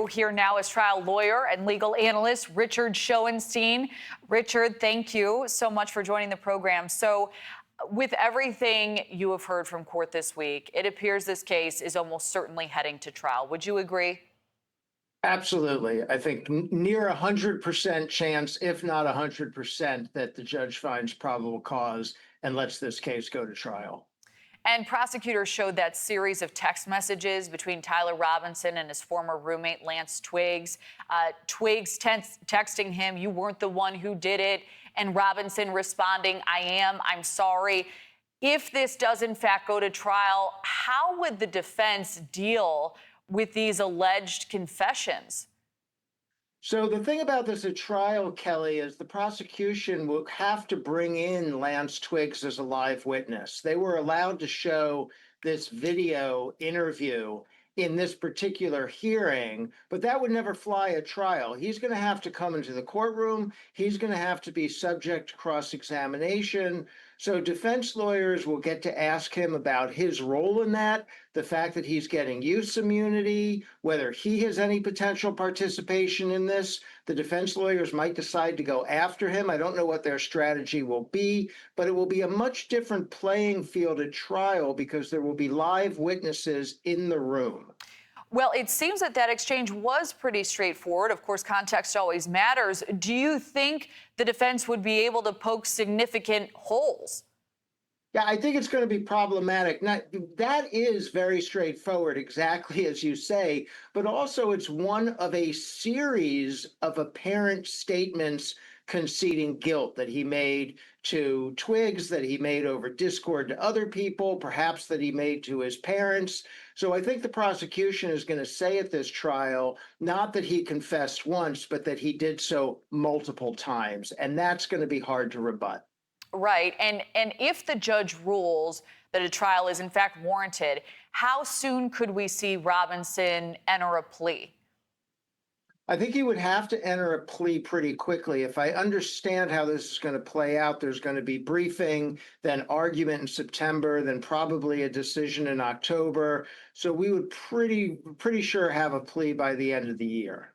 Here now is trial lawyer and legal analyst Richard Schoenstein. Richard, thank you so much for joining the program. So, with everything you have heard from court this week, it appears this case is almost certainly heading to trial. Would you agree? Absolutely. I think near 100% chance, if not 100%, that the judge finds probable cause and lets this case go to trial. And prosecutors showed that series of text messages between Tyler Robinson and his former roommate, Lance Twiggs. Twiggs texting him, "You weren't the one who did it," and Robinson responding, "I am, I'm sorry." If this does, in fact, go to trial, how would the defense deal with these alleged confessions? So the thing about this at trial, Kelly, is the prosecution will have to bring in Lance Twiggs as a live witness. They were allowed to show this video interview in this particular hearing, but that would never fly at trial. He's going to have to come into the courtroom. He's going to have to be subject to cross-examination. So defense lawyers will get to ask him about his role in that, the fact that he's getting use immunity, whether he has any potential participation in this. The defense lawyers might decide to go after him. I don't know what their strategy will be, but it will be a much different playing field at trial because there will be live witnesses in the room. Well, it seems that that exchange was pretty straightforward. Of course, context always matters. Do you think the defense would be able to poke significant holes? Yeah, I think it's going to be problematic. Now, that is very straightforward, exactly as you say, but also it's one of a series of apparent statements conceding guilt that he made to Twiggs, that he made over Discord to other people, perhaps that he made to his parents. So I think the prosecution is going to say at this trial, not that he confessed once, but that he did so multiple times. And that's going to be hard to rebut. Right. And if the judge rules that a trial is in fact warranted, how soon could we see Robinson enter a plea? I think he would have to enter a plea pretty quickly. If I understand how this is going to play out, there's going to be briefing, then argument in September, then probably a decision in October. So we would pretty sure have a plea by the end of the year.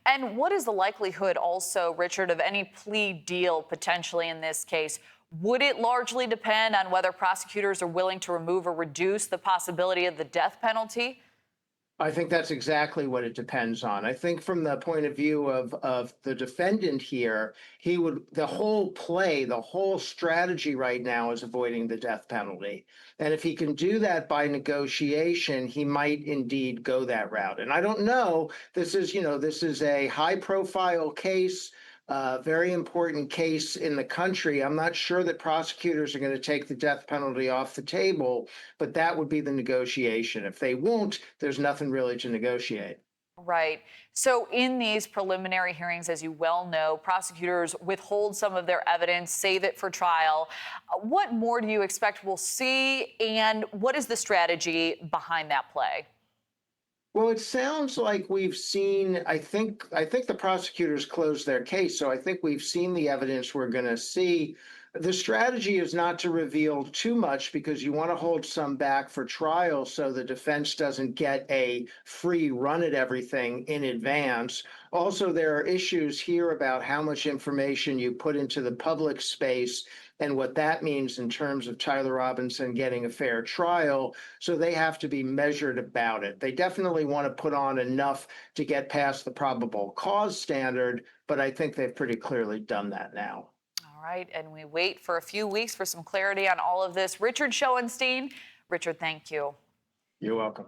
And what is the likelihood also, Richard, of any plea deal potentially in this case? Would it largely depend on whether prosecutors are willing to remove or reduce the possibility of the death penalty? I think that's exactly what it depends on. I think from the point of view of the defendant here, the whole play, the whole strategy right now is avoiding the death penalty. And if he can do that by negotiation, he might indeed go that route. And I don't know, this is a high profile case. Very important case in the country. I'm not sure that prosecutors are going to take the death penalty off the table, but that would be the negotiation. If they won't, there's nothing really to negotiate. Right. So in these preliminary hearings, as you well know, prosecutors withhold some of their evidence, save it for trial. What more do you expect we'll see, and what is the strategy behind that play? Well, it sounds like we've seen, I think the prosecutors closed their case, so I think we've seen the evidence we're going to see. The strategy is not to reveal too much because you want to hold some back for trial so the defense doesn't get a free run at everything in advance. Also, there are issues here about how much information you put into the public space and what that means in terms of Tyler Robinson getting a fair trial. So they have to be measured about it. They definitely want to put on enough to get past the probable cause standard, but I think they've pretty clearly done that now. All right, and we wait for a few weeks for some clarity on all of this. Richard Schoenstein. Richard, thank you. You're welcome.